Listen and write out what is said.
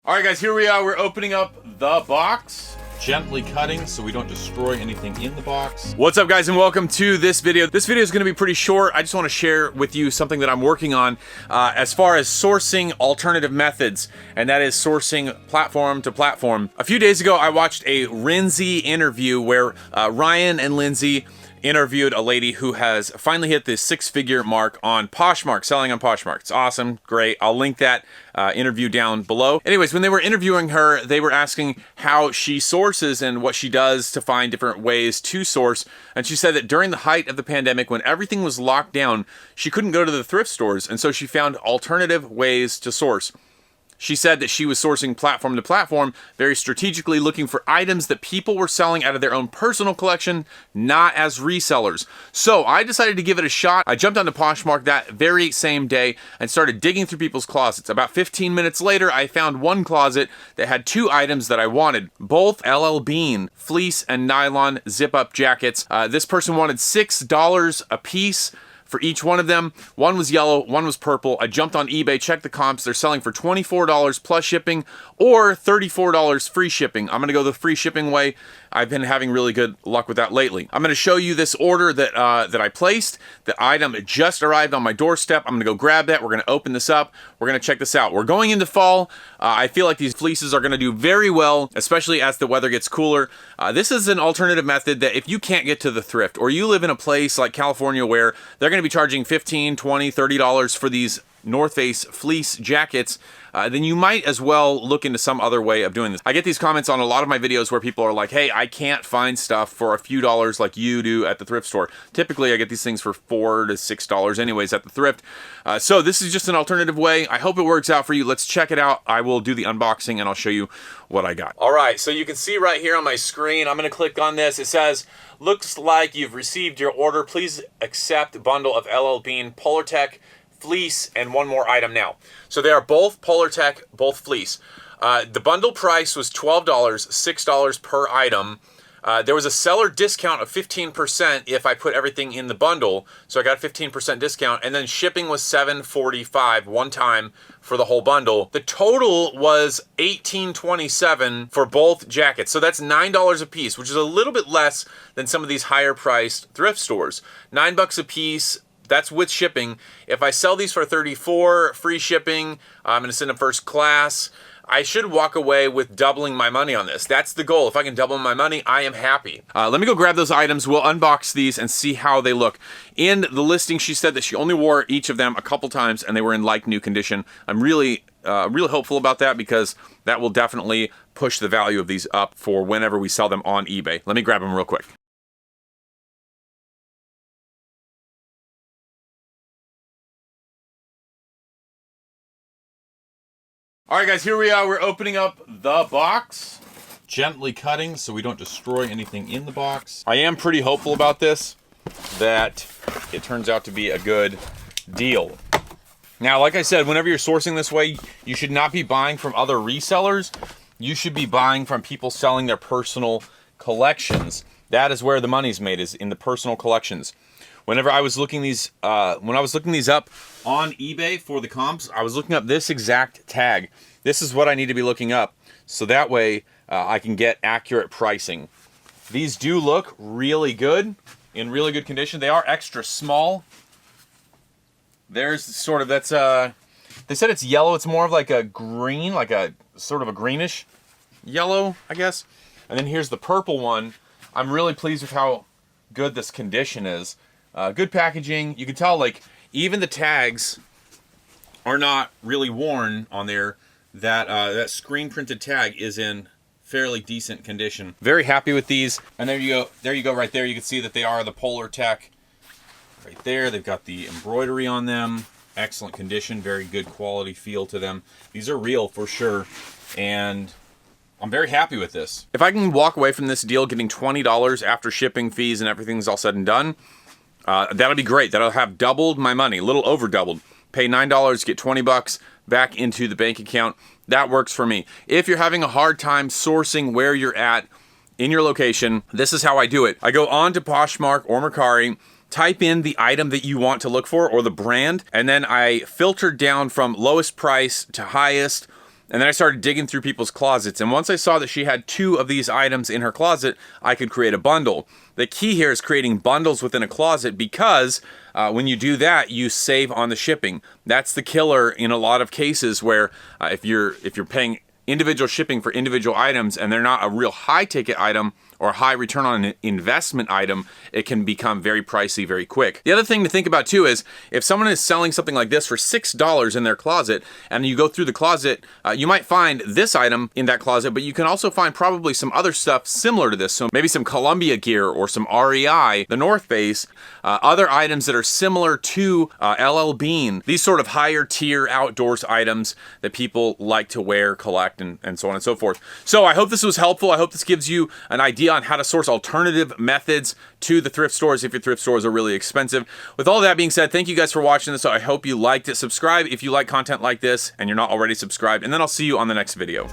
All right, guys, here we are. We're opening up the box. Gently cutting so we don't destroy anything in the box. What's up, guys, and welcome to this video. This video is going to be pretty short. I just want to share with you something that I'm working on as far as sourcing alternative methods, and that is sourcing platform to platform. A few days ago, I watched a Lindsay interview where Ryan and Lindsay interviewed a lady who has finally hit the six-figure mark on Poshmark, selling on Poshmark. It's awesome, great. I'll link that interview down below. Anyways, when they were interviewing her, they were asking how she sources and what she does to find different ways to source. And she said that during the height of the pandemic, when everything was locked down, she couldn't go to the thrift stores, and so she found alternative ways to source. She said that she was sourcing platform to platform, very strategically looking for items that people were selling out of their own personal collection, not as resellers. So I decided to give it a shot. I jumped onto Poshmark that very same day and started digging through people's closets. About 15 minutes later, I found one closet that had two items that I wanted, both LL Bean fleece and nylon zip-up jackets. This person wanted $6 a piece for each one of them. One was yellow, one was purple. I jumped on eBay, checked the comps. They're selling for $24 plus shipping or $34 free shipping. I'm gonna go the free shipping way. I've been having really good luck with that lately. I'm gonna show you this order that that I placed. The item just arrived on my doorstep. I'm gonna go grab that. We're gonna open this up. We're gonna check this out. We're going into fall. I feel like these fleeces are gonna do very well, especially as the weather gets cooler. This is an alternative method that if you can't get to the thrift, or you live in a place like California where they're gonna be charging $15, $20, $30 for these North Face fleece jackets, then you might as well look into some other way of doing this. I get these comments on a lot of my videos where people are like, hey, I can't find stuff for a few dollars like you do at the thrift store. Typically, I get these things for $4 to $6 anyways at the thrift. So this is just an alternative way. I hope it works out for you. Let's check it out. I will do the unboxing and I'll show you what I got. All right, so you can see right here on my screen, I'm gonna click on this. It says, looks like you've received your order. Please accept bundle of LL Bean Polartec fleece and one more item now. So they are both Polartec, both fleece. The bundle price was $12, $6 per item. There was a seller discount of 15% if I put everything in the bundle, so I got a 15% discount, and then shipping was $7.45 one time for the whole bundle. The total was $18.27 for both jackets, so that's $9 a piece, which is a little bit less than some of these higher priced thrift stores. $9 a piece. That's with shipping. If I sell these for $34, free shipping, I'm gonna send them first class. I should walk away with doubling my money on this. That's the goal. If I can double my money, I am happy. Let me go grab those items. We'll unbox these and see how they look. In the listing, she said that she only wore each of them a couple times and they were in like new condition. I'm really hopeful about that because that will definitely push the value of these up for whenever we sell them on eBay. Let me grab them real quick. All right, guys, here we are. We're opening up the box. Gently cutting so we don't destroy anything in the box. I am pretty hopeful about this, that it turns out to be a good deal. Now, like I said, whenever you're sourcing this way, you should not be buying from other resellers. You should be buying from people selling their personal collections. That is where the money's made, is in the personal collections. Whenever I was looking these, when I was looking these up on eBay for the comps, I was looking up this exact tag. This is what I need to be looking up, so that way I can get accurate pricing. These do look really good, in really good condition. They are extra small. There's sort of, that's they said it's yellow. It's more of like a green, like a sort of a greenish yellow, I guess. And then here's the purple one. I'm really pleased with how good this condition is. Good packaging. You can tell, like, even the tags are not really worn on there. That screen printed tag is in fairly decent condition. Very happy with these. And there you go. There you go. Right there, you can see that they are the Polartec. Right there, they've got the embroidery on them. Excellent condition. Very good quality feel to them. These are real for sure, and I'm very happy with this. If I can walk away from this deal getting $20 after shipping, fees, and everything's all said and done, that'll be great. That'll have doubled my money, a little over doubled. Pay $9, get 20 bucks back into the bank account. That works for me. If you're having a hard time sourcing where you're at in your location, this is how I do it. I go on to Poshmark or Mercari, type in the item that you want to look for or the brand, and then I filter down from lowest price to highest And then I started digging through people's closets. And once I saw that she had 2 of these items in her closet, I could create a bundle. The key here is creating bundles within a closet because when you do that, you save on the shipping. That's the killer in a lot of cases where if you're paying individual shipping for individual items and they're not a real high ticket item or high return on an investment item, it can become very pricey very quick. The other thing to think about too is if someone is selling something like this for $6 in their closet and you go through the closet, you might find this item in that closet, but you can also find probably some other stuff similar to this. So maybe some Columbia gear or some REI, the North Face, other items that are similar to LL Bean, these sort of higher tier outdoors items that people like to wear, collect, and so on and so forth. So I hope this was helpful. I hope this gives you an idea on how to source alternative methods to the thrift stores if your thrift stores are really expensive. With all that being said, thank you guys for watching this. I hope you liked it. Subscribe if you like content like this and you're not already subscribed, and then I'll see you on the next video.